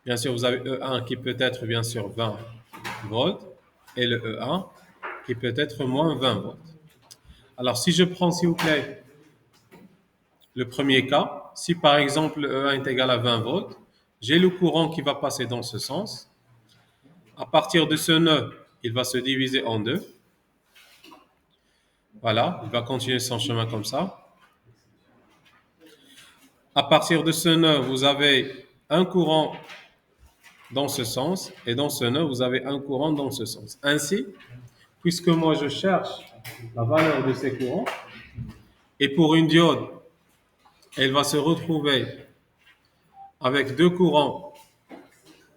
Bien sûr, vous avez E1 qui peut être bien sûr 20 volts et le E1 qui peut être moins 20 volts. Alors, si je prends, s'il vous plaît, le premier cas, si par exemple le E1 est égal à 20 volts, j'ai le courant qui va passer dans ce sens. À partir de ce nœud, il va se diviser en deux. Voilà, il va continuer son chemin comme ça. À partir de ce nœud, vous avez un courant dans ce sens et dans ce nœud, vous avez un courant dans ce sens. Ainsi, puisque moi je cherche la valeur de ces courants, et pour une diode, elle va se retrouver avec deux courants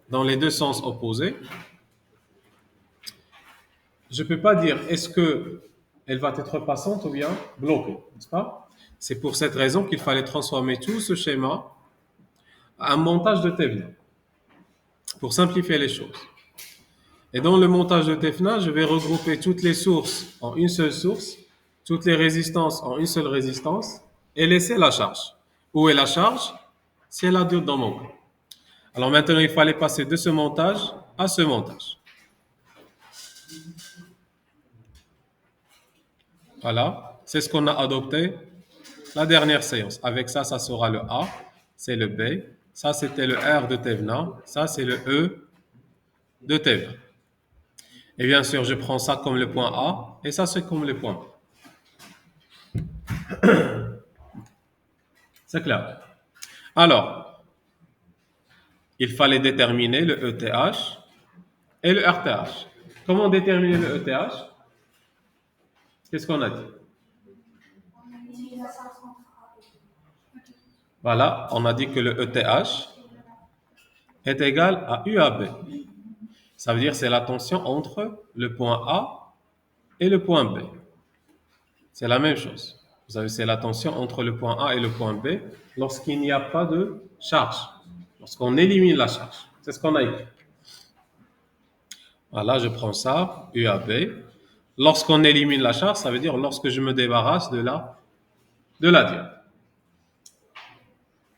dans les deux sens opposés, je ne peux pas dire est-ce que elle va être passante ou bien bloquée, n'est-ce pas? C'est pour cette raison qu'il fallait transformer tout ce schéma à un montage de Thévenin pour simplifier les choses. Et dans le montage de Thévenin, je vais regrouper toutes les sources en une seule source, toutes les résistances en une seule résistance et laisser la charge. Où est la charge? C'est la diode dans mon cas. Alors maintenant, il fallait passer de ce montage à ce montage. Voilà, c'est ce qu'on a adopté la dernière séance. Avec ça, ça sera le A, c'est le B, ça c'était le R de Thévenin, ça c'est le E de Thévenin. Et bien sûr, je prends ça comme le point A et ça c'est comme le point B. C'est clair. Alors, il fallait déterminer le ETH et le RTH. Comment déterminer le ETH? Qu'est-ce qu'on a dit? Voilà, on a dit que le ETH est égal à UAB. Ça veut dire que c'est la tension entre le point A et le point B. C'est la même chose. Vous savez, c'est la tension entre le point A et le point B lorsqu'il n'y a pas de charge, lorsqu'on élimine la charge. C'est ce qu'on a écrit. Voilà, je prends ça, UAB. Lorsqu'on élimine la charge, ça veut dire lorsque je me débarrasse de la diode.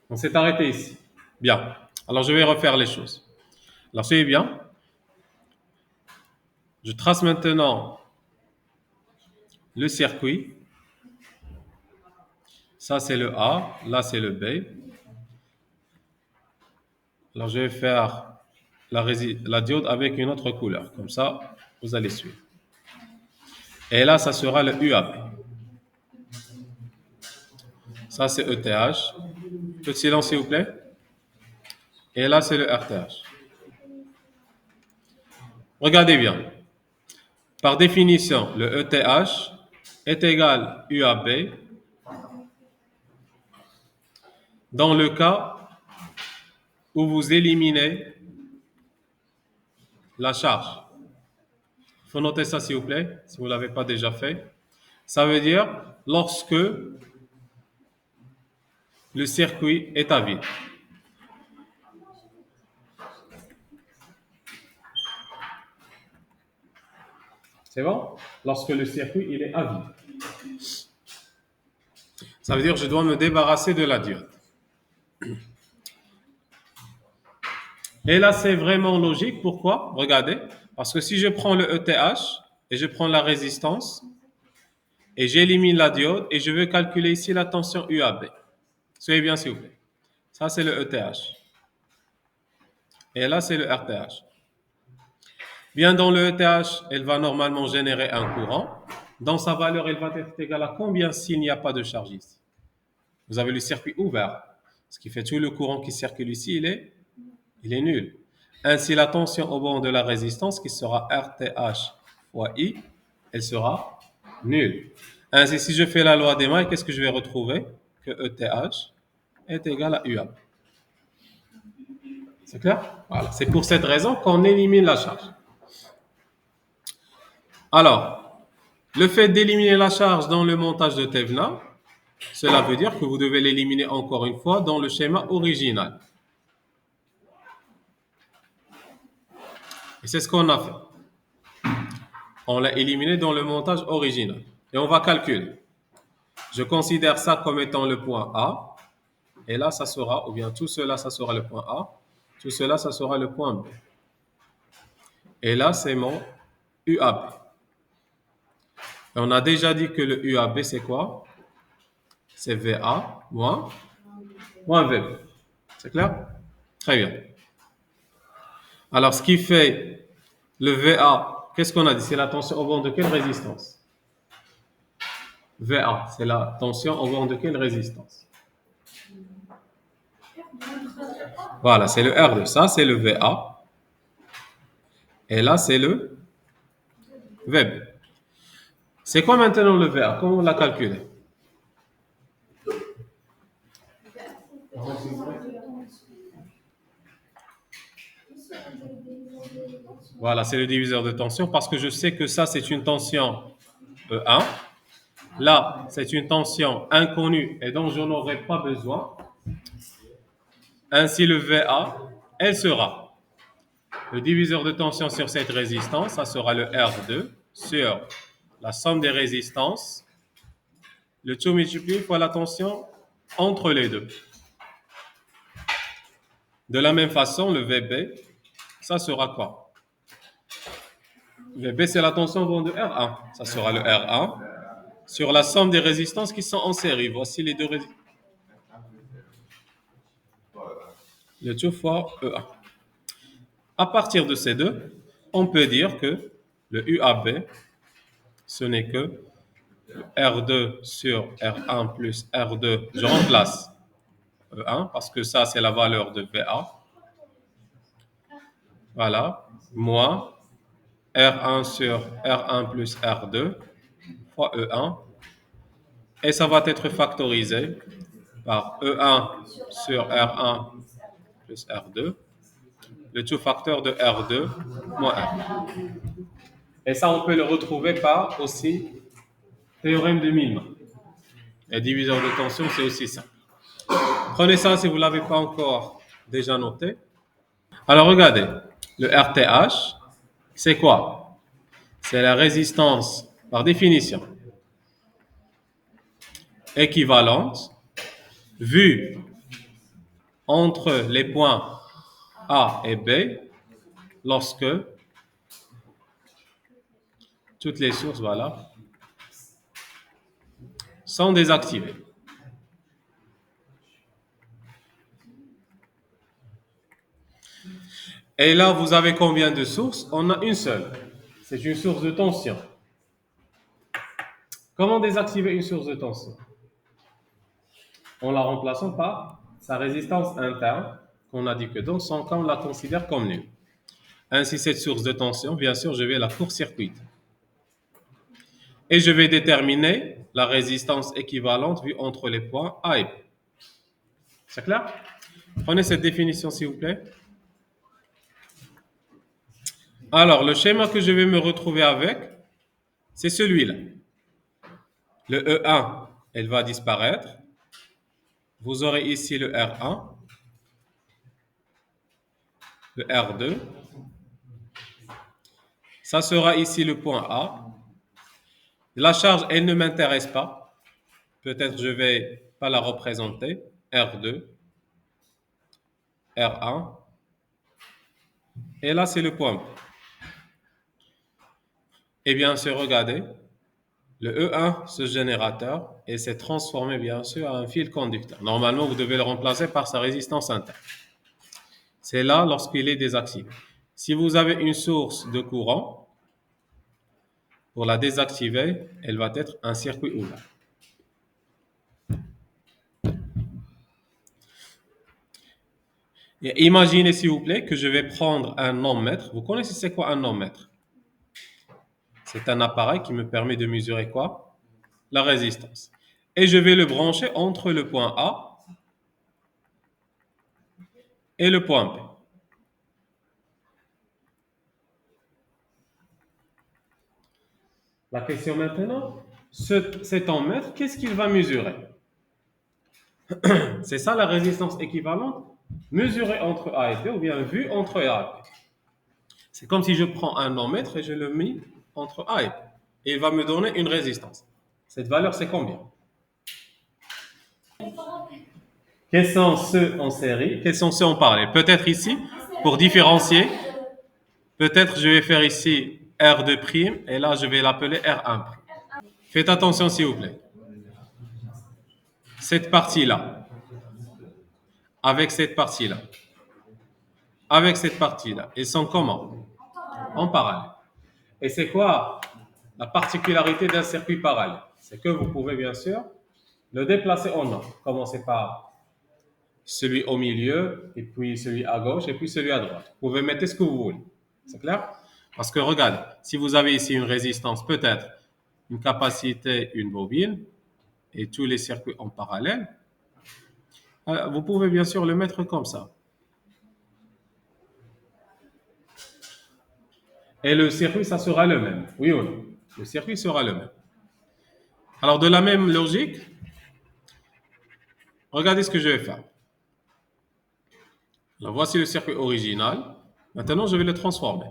On s'est arrêté ici. Bien. Alors, je vais refaire les choses. Alors, suivez bien. Je trace maintenant le circuit. Ça, c'est le A. Là, c'est le B. Alors, je vais faire la diode avec une autre couleur. Comme ça, vous allez suivre. Et là, ça sera le UAB. Ça, c'est ETH. Peu de silence, s'il vous plaît. Et là, c'est le RTH. Regardez bien. Par définition, le ETH est égal à UAB dans le cas où vous éliminez la charge. Il faut noter ça, s'il vous plaît, si vous ne l'avez pas déjà fait. Ça veut dire lorsque le circuit est à vide. C'est bon? Lorsque le circuit il est à vide. Ça veut dire que je dois me débarrasser de la diode. Et là, c'est vraiment logique. Pourquoi? Regardez. Parce que si je prends le ETH et je prends la résistance et j'élimine la diode et je veux calculer ici la tension UAB. Soyez bien, s'il vous plaît. Ça, c'est le ETH. Et là, c'est le RTH. Bien, dans le ETH, elle va normalement générer un courant. Dans sa valeur, elle va être égale à combien s'il n'y a pas de charge ici? Vous avez le circuit ouvert. Ce qui fait tout le courant qui circule ici, il est nul. Ainsi, la tension au bord de la résistance, qui sera RTH fois I, elle sera nulle. Ainsi, si je fais la loi des mailles, qu'est-ce que je vais retrouver? Que ETH est égal à UA. C'est clair? Voilà. C'est pour cette raison qu'on élimine la charge. Alors, le fait d'éliminer la charge dans le montage de Thévenin, cela veut dire que vous devez l'éliminer encore une fois dans le schéma original. Et c'est ce qu'on a fait. On l'a éliminé dans le montage original. Et on va calculer. Je considère ça comme étant le point A. Et là, ça sera, ou bien tout cela, ça sera le point A. Tout cela, ça sera le point B. Et là, c'est mon UAB. Et on a déjà dit que le UAB, c'est quoi? C'est VA moins VB. C'est clair? Très bien. Alors, ce qui fait le VA, qu'est-ce qu'on a dit? C'est la tension au bord de quelle résistance? VA, c'est la tension au bord de quelle résistance? Voilà, c'est le R2. Ça, c'est le VA. Et là, c'est le VB. C'est quoi maintenant le VA? Comment on l'a calculé? Voilà, c'est le diviseur de tension parce que je sais que ça, c'est une tension E1. Là, c'est une tension inconnue et dont je n'aurai pas besoin. Ainsi, le VA, elle sera le diviseur de tension sur cette résistance, ça sera le R2 sur la somme des résistances, le tout multiplié fois la tension entre les deux. De la même façon, le VB, ça sera quoi? VB, c'est la tension au bord de R1. Ça sera le R1 sur la somme des résistances qui sont en série. Voici les deux résistances. Le tout fois E1. À partir de ces deux, on peut dire que le UAB, ce n'est que R2 sur R1 plus R2. Je remplace E1 parce que ça, c'est la valeur de VA. Voilà. Moins R1 sur R1 plus R2 fois E1. Et ça va être factorisé par E1 sur R1 plus R2. Le tout facteur de R2 moins R. Et ça, on peut le retrouver par aussi théorème de Millman. Et diviseur de tension, c'est aussi ça. Prenez ça si vous ne l'avez pas encore déjà noté. Alors, regardez. Le RTH, c'est quoi? C'est la résistance, par définition, équivalente, vue entre les points A et B, lorsque toutes les sources, voilà, sont désactivées. Et là, vous avez combien de sources? On a une seule. C'est une source de tension. Comment désactiver une source de tension? En la remplaçant par sa résistance interne, qu'on a dit que dans son cas, on la considère comme nulle. Ainsi, cette source de tension, bien sûr, je vais la court-circuiter. Et je vais déterminer la résistance équivalente vue entre les points A et B. C'est clair? Prenez cette définition, s'il vous plaît. Alors, le schéma que je vais me retrouver avec, c'est celui-là. Le E1, elle va disparaître. Vous aurez ici le R1, le R2. Ça sera ici le point A. La charge, elle ne m'intéresse pas. Peut-être je vais pas la représenter. R2, R1. Et là, c'est le point B. Et bien sûr, regardez, le E1, ce générateur, et s'est transformé bien sûr en un fil conducteur. Normalement, vous devez le remplacer par sa résistance interne. C'est là lorsqu'il est désactivé. Si vous avez une source de courant, pour la désactiver, elle va être un circuit ouvert. Et imaginez s'il vous plaît que je vais prendre un ohmmètre. Vous connaissez c'est quoi un ohmmètre? C'est un appareil qui me permet de mesurer quoi? La résistance. Et je vais le brancher entre le point A et le point B. La question maintenant, cet ohmmètre, qu'est-ce qu'il va mesurer? C'est ça la résistance équivalente, mesurée entre A et B ou bien vue entre A et B. C'est comme si je prends un ohmmètre et je le mets entre A et B. Et il va me donner une résistance. Cette valeur, c'est combien? Quels sont ceux en série? Quels sont ceux en parallèle? Peut-être ici, pour différencier, peut-être je vais faire ici R2' et là je vais l'appeler R1'. Faites attention s'il vous plaît. Cette partie-là, avec cette partie-là, avec cette partie-là, ils sont comment? En parallèle. Et c'est quoi la particularité d'un circuit parallèle? C'est que vous pouvez bien sûr le déplacer en ordre. Commencez par celui au milieu, et puis celui à gauche, et puis celui à droite. Vous pouvez mettre ce que vous voulez. C'est clair? Parce que regarde, si vous avez ici une résistance, peut-être une capacité, une bobine, et tous les circuits en parallèle, vous pouvez bien sûr le mettre comme ça. Et le circuit, ça sera le même. Oui ou non? Le circuit sera le même. Alors, de la même logique, regardez ce que je vais faire. Alors, voici le circuit original. Maintenant, je vais le transformer.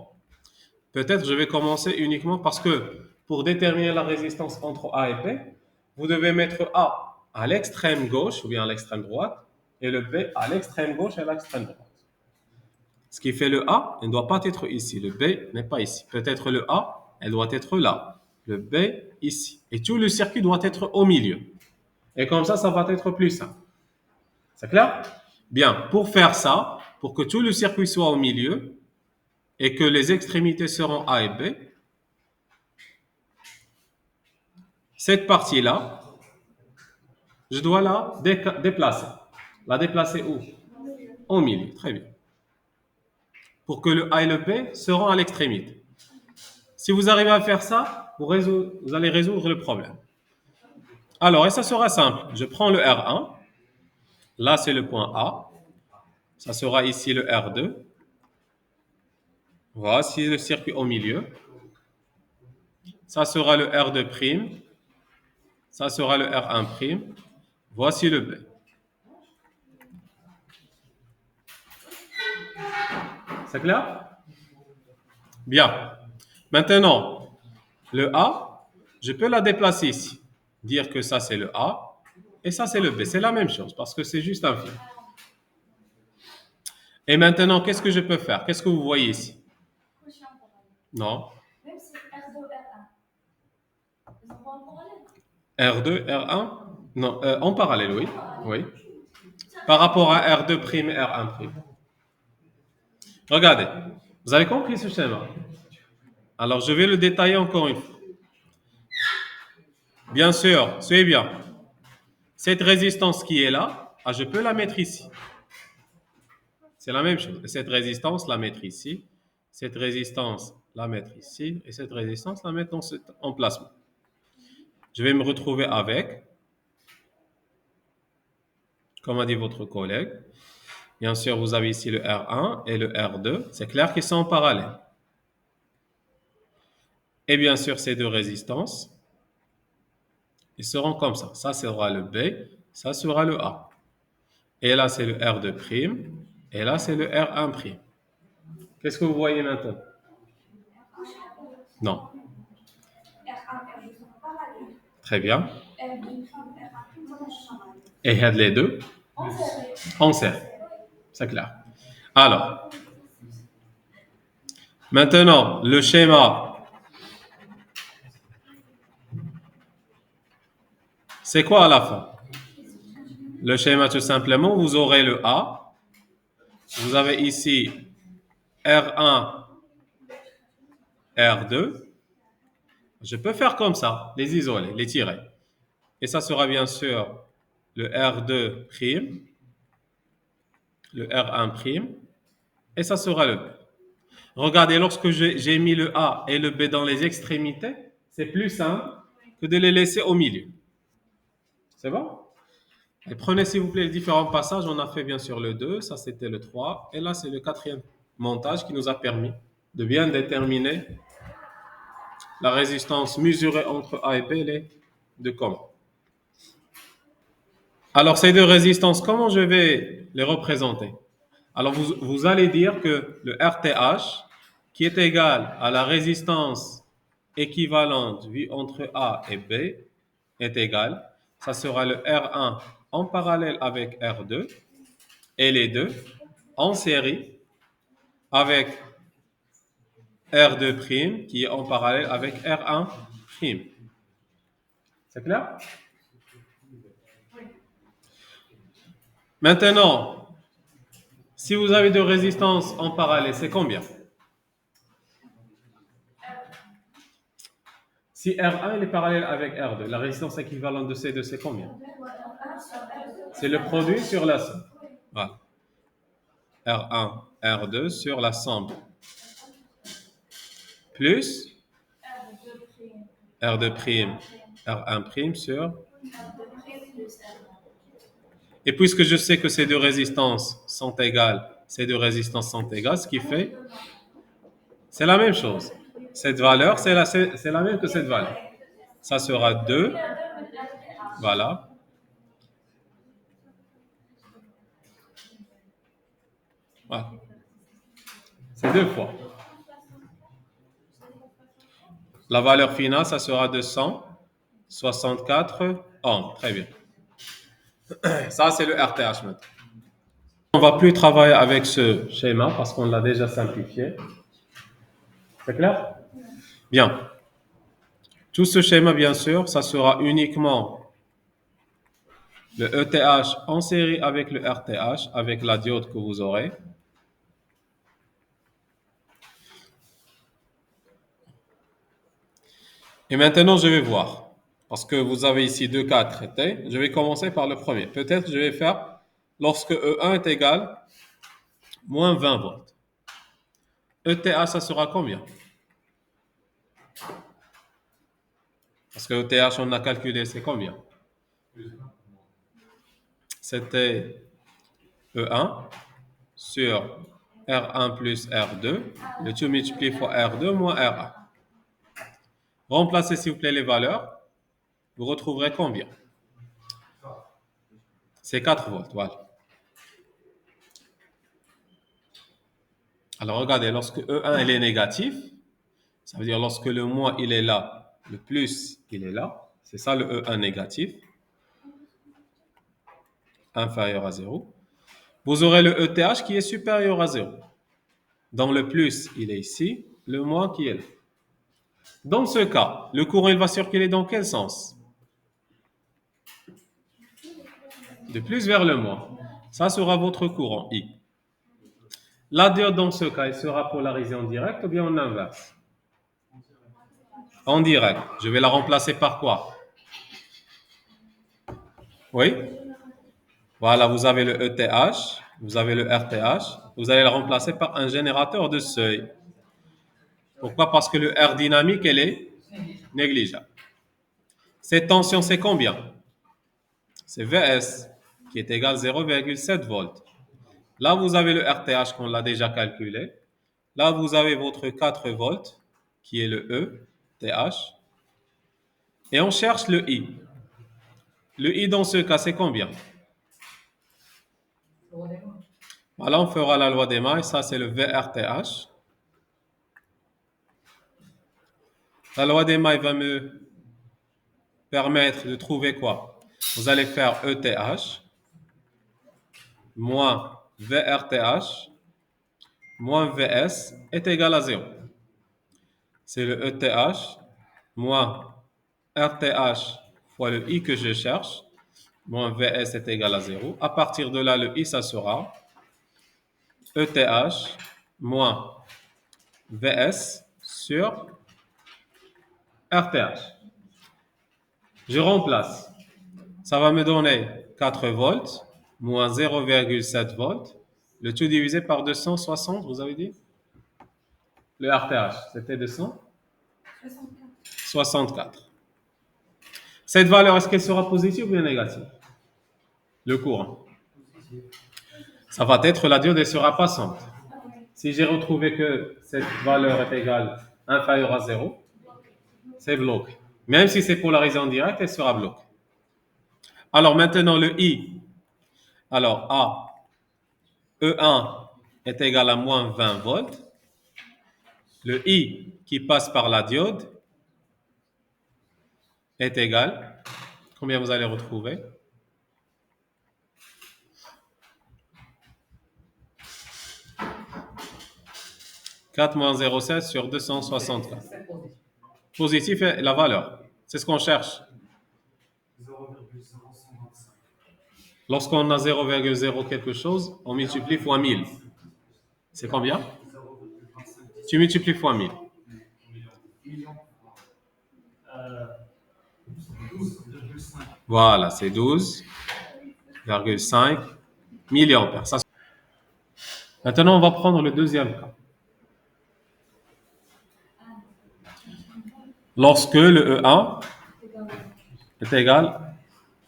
Peut-être je vais commencer uniquement parce que pour déterminer la résistance entre A et B, vous devez mettre A à l'extrême gauche ou bien à l'extrême droite et le B à l'extrême gauche et à l'extrême droite. Ce qui fait le A, il ne doit pas être ici. Le B n'est pas ici. Peut-être le A, elle doit être là. Le B ici. Et tout le circuit doit être au milieu. Et comme ça va être plus simple. C'est clair? Bien, pour faire ça, pour que tout le circuit soit au milieu et que les extrémités seront A et B, cette partie-là, je dois la déplacer. La déplacer où? Au milieu. Très bien. Pour que le A et le B seront à l'extrémité. Si vous arrivez à faire ça, vous allez résoudre le problème. Alors, et ça sera simple. Je prends le R1. Là, c'est le point A. Ça sera ici le R2. Voici le circuit au milieu. Ça sera le R2'. Ça sera le R1'. Voici le B. C'est clair? Bien. Maintenant, le A, je peux la déplacer ici. Dire que ça, c'est le A et ça, c'est le B. C'est la même chose parce que c'est juste un fil. Et maintenant, qu'est-ce que je peux faire? Qu'est-ce que vous voyez ici? Non. R2, R1? Non, en parallèle, oui. Oui. Par rapport à R2', R1'. Regardez, vous avez compris ce schéma? Alors, je vais le détailler encore une fois. Bien sûr, suivez bien. Cette résistance qui est là, je peux la mettre ici. C'est la même chose. Cette résistance, la mettre ici. Cette résistance, la mettre ici. Et cette résistance, la mettre dans cet emplacement. Je vais me retrouver avec, comme a dit votre collègue, bien sûr, vous avez ici le R1 et le R2. C'est clair qu'ils sont en parallèle. Et bien sûr, ces deux résistances, ils seront comme ça. Ça sera le B, ça sera le A. Et là, c'est le R2', et là, c'est le R1'. Qu'est-ce que vous voyez maintenant? Non. Très bien. Et il y a les deux en série. C'est clair. Alors, maintenant, le schéma, c'est quoi à la fin? Le schéma, tout simplement, vous aurez le A. Vous avez ici R1, R2. Je peux faire comme ça, les isoler, les tirer. Et ça sera bien sûr le R2', le R1', et ça sera le B. Regardez, lorsque j'ai mis le A et le B dans les extrémités, c'est plus simple que de les laisser au milieu. C'est bon? Et prenez s'il vous plaît les différents passages. On a fait bien sûr le 2, ça c'était le 3, et là c'est le 4e montage qui nous a permis de bien déterminer la résistance mesurée entre A et B, les deux comment. Alors ces deux résistances, comment je vais les représenter? Alors vous allez dire que le RTH, qui est égal à la résistance équivalente vue entre A et B, est égal. Ça sera le R1 en parallèle avec R2 et les deux en série avec R2' qui est en parallèle avec R1'. C'est clair? Maintenant, si vous avez deux résistances en parallèle, c'est combien? Si R1 est parallèle avec R2, la résistance équivalente de ces deux, c'est combien? C'est le produit sur la somme. Voilà. R1, R2 sur la somme. Plus R2', R1' sur... Et puisque je sais que ces deux résistances sont égales, ces deux résistances sont égales, ce qui fait, c'est la même chose. Cette valeur, c'est la même que cette valeur. Ça sera 2, voilà. Voilà. C'est 2 fois. La valeur finale, ça sera 264 ohms. Très bien. Ça, c'est le RTH maintenant. On ne va plus travailler avec ce schéma parce qu'on l'a déjà simplifié. C'est clair? Bien. Tout ce schéma, bien sûr, ça sera uniquement le ETH en série avec le RTH, avec la diode que vous aurez. Et maintenant, je vais voir. Parce que vous avez ici deux cas à traiter. Je vais commencer par le premier. Peut-être je vais faire lorsque E1 est égal moins 20 volts. ETH, ça sera combien? Parce que ETH, on a calculé, c'est combien? C'était E1 sur R1 plus R2. Le tout multiplié fois R2 moins R1. Remplacez, s'il vous plaît, les valeurs. Vous retrouverez combien? C'est 4 volts, voilà. Alors, regardez, lorsque E1 il est négatif, ça veut dire lorsque le moins il est là, le plus il est là. C'est ça le E1 négatif, inférieur à 0. Vous aurez le ETH qui est supérieur à 0. Donc le plus, il est ici, le moins qui est là. Dans ce cas, le courant il va circuler dans quel sens? De plus vers le moins. Ça sera votre courant I. La diode dans ce cas, elle sera polarisée en direct ou bien en inverse? En direct. Je vais la remplacer par quoi? Oui? Voilà, vous avez le ETH, vous avez le RTH, vous allez le remplacer par un générateur de seuil. Pourquoi? Parce que le R dynamique, elle est négligeable. Cette tension, c'est combien? C'est Vs, qui est égal à 0,7 volts. Là, vous avez le RTH qu'on l'a déjà calculé. Là, vous avez votre 4 volts, qui est le ETH. Et on cherche le I. Le I, dans ce cas, c'est combien? Voilà, on fera la loi des mailles. Ça, c'est le VRTH. La loi des mailles va me permettre de trouver quoi? Vous allez faire ETH moins VRTH moins VS est égal à 0. C'est le ETH moins RTH fois le I que je cherche, moins VS est égal à 0. À partir de là, le I, ça sera ETH moins VS sur RTH. Je remplace. Ça va me donner 4 volts moins 0,7 volts. Le tout divisé par 260, vous avez dit? Le RTH, c'était 264. Cette valeur, est-ce qu'elle sera positive ou bien négative? Le courant. Ça va être la diode, elle sera passante. Si j'ai retrouvé que cette valeur est égale, inférieure à 0, c'est bloqué. Même si c'est polarisé en direct, elle sera bloquée. Alors maintenant, le I. Alors A, E1 est égal à moins 20 volts. Le I qui passe par la diode est égal. Combien vous allez retrouver? 4 moins 0,7 sur 264. Positif est la valeur. C'est ce qu'on cherche. Lorsqu'on a 0,0 quelque chose, on multiplie fois 1000. C'est combien? Tu multiplies fois 1000. Voilà, c'est 12,5 milliampères. Maintenant, on va prendre le deuxième cas. Lorsque le E1 est égal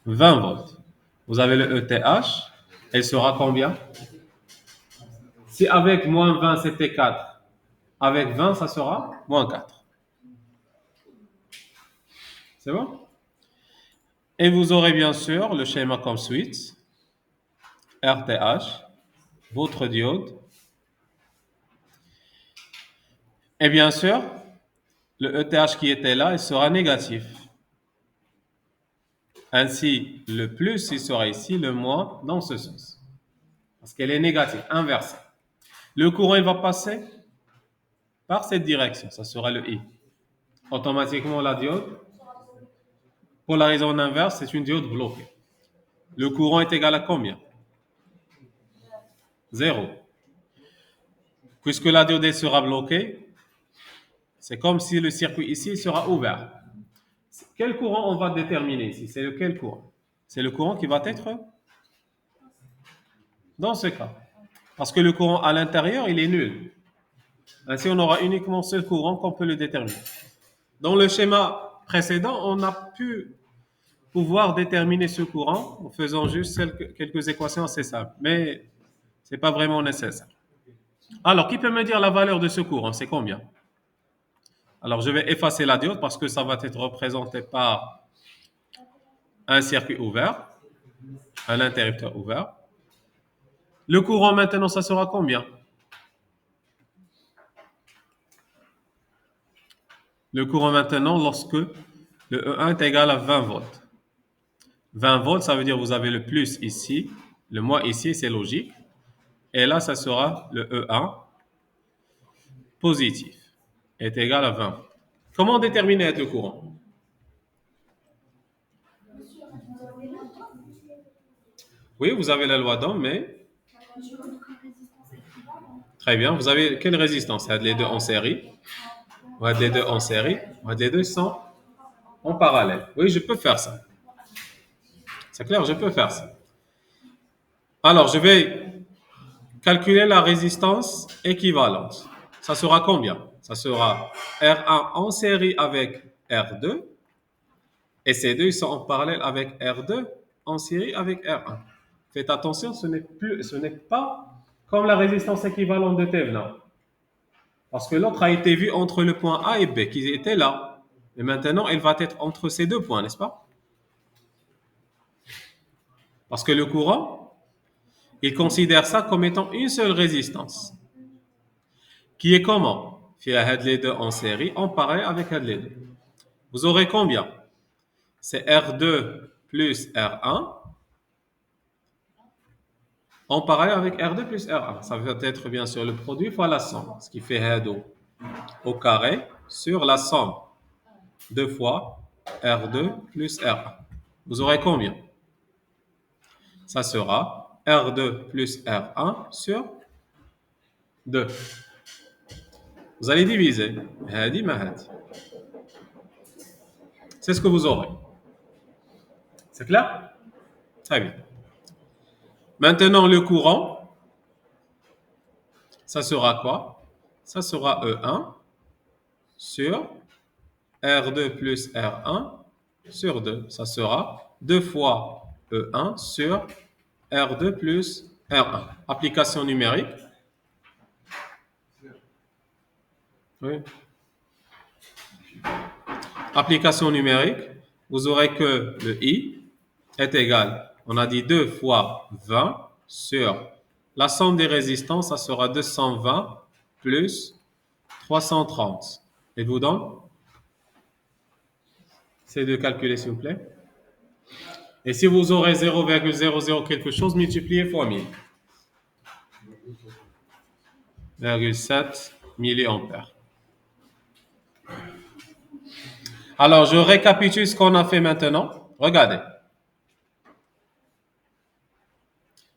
20 volts, vous avez le ETH, elle sera combien? Si avec moins 20 c'était 4, avec 20 ça sera moins 4. C'est bon? Et vous aurez bien sûr le schéma comme suite. RTH, votre diode. Et bien sûr, le ETH qui était là, il sera négatif. Ainsi, le plus, il sera ici, le moins dans ce sens. Parce qu'elle est négative, inversée. Le courant, il va passer par cette direction. Ça sera le I. Automatiquement, la diode, pour la raison inverse, c'est une diode bloquée. Le courant est égal à combien? 0. Puisque la diode sera bloquée, c'est comme si le circuit ici sera ouvert. Quel courant on va déterminer ici? C'est lequel courant? C'est le courant qui va être dans ce cas. Parce que le courant à l'intérieur, il est nul. Ainsi, on aura uniquement ce courant qu'on peut le déterminer. Dans le schéma précédent, on a pu pouvoir déterminer ce courant en faisant juste quelques équations assez simples. Mais ce n'est pas vraiment nécessaire. Alors, qui peut me dire la valeur de ce courant? C'est combien? Alors, je vais effacer la diode parce que ça va être représenté par un circuit ouvert, un interrupteur ouvert. Le courant maintenant, ça sera combien? Le courant maintenant, lorsque le E1 est égal à 20 volts. 20 volts, ça veut dire que vous avez le plus ici, le moins ici, c'est logique. Et là, ça sera le E1 positif est égal à 20. Comment déterminer le courant? Oui, vous avez la loi d'Ohm, mais... Très bien. Vous avez quelle résistance? Les deux en série. Les deux en série. Les deux sont en parallèle. Oui, je peux faire ça. C'est clair, je peux faire ça. Alors, je vais calculer la résistance équivalente. Ça sera combien? Ça sera R1 en série avec R2. Et ces deux, ils sont en parallèle avec R2 en série avec R1. Faites attention, ce n'est pas comme la résistance équivalente de Thévenin. Parce que l'autre a été vu entre le point A et B, qui étaient là. Et maintenant, elle va être entre ces deux points, n'est-ce pas? Parce que le courant, il considère ça comme étant une seule résistance. Qui est comment? Fait les deux en série, en parallèle avec les deux. Vous aurez combien? C'est R2 plus R1 en parallèle avec R2 plus R1. Ça va être bien sûr le produit fois la somme, ce qui fait R2 au carré sur la somme 2 fois R2 plus R1. Vous aurez combien? Ça sera R2 plus R1 sur 2. Vous allez diviser. C'est ce que vous aurez. C'est clair? Très bien. Maintenant, le courant, ça sera quoi? Ça sera E1 sur R2 plus R1 sur 2. Ça sera 2 fois E1 sur R2 plus R1. Application numérique. Oui. Application numérique. Vous aurez que le I est égal, on a dit 2 fois 20 sur la somme des résistances, ça sera 220 plus 330. Et vous donne? C'est de calculer, s'il vous plaît. Et si vous aurez 0,00 quelque chose, multipliez fois 1000. 0,7 milliampères. Alors, je récapitule ce qu'on a fait maintenant. Regardez.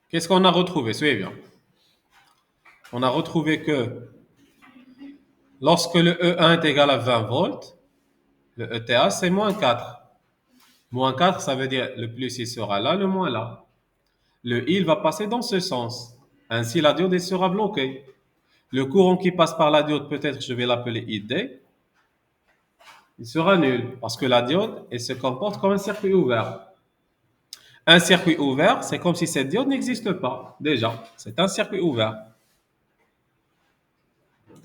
Qu'est-ce qu'on a retrouvé? Suivez bien. On a retrouvé que lorsque le E1 est égal à 20 volts, le ETH, c'est moins 4. Moins 4, ça veut dire le plus il sera là, le moins là. Le I, il va passer dans ce sens. Ainsi, la diode sera bloquée. Le courant qui passe par la diode, peut-être je vais l'appeler ID, il sera nul parce que la diode, elle se comporte comme un circuit ouvert. Un circuit ouvert, c'est comme si cette diode n'existe pas. Déjà, c'est un circuit ouvert.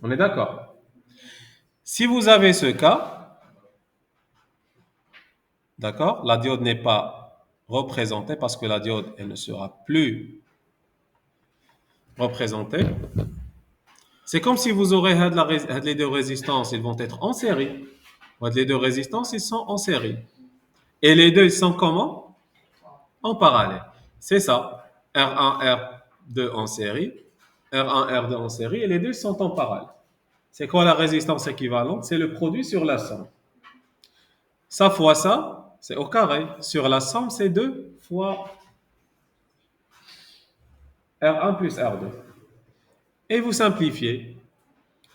On est d'accord? Si vous avez ce cas, d'accord, la diode n'est pas représentée parce que la diode, elle ne sera plus représentée. C'est comme si vous aurez les deux résistances, ils vont être en série. Les deux résistances, ils sont en série. Et les deux, ils sont comment? En parallèle. C'est ça. R1, R2 en série, R1, R2 en série, et les deux sont en parallèle. C'est quoi la résistance équivalente? C'est le produit sur la somme. Ça fois ça, c'est au carré. Sur la somme, c'est 2 fois R1 plus R2. Et vous simplifiez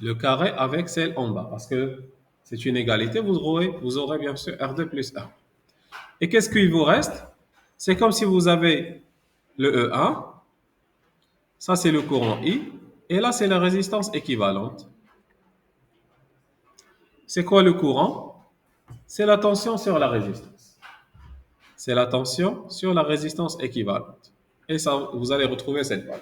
le carré avec celle en bas, parce que c'est une égalité, vous aurez bien sûr R2 plus 1. Et qu'est-ce qu'il vous reste? C'est comme si vous avez le E1, ça c'est le courant I, et là c'est la résistance équivalente. C'est quoi le courant? C'est la tension sur la résistance. C'est la tension sur la résistance équivalente. Et ça, vous allez retrouver cette valeur.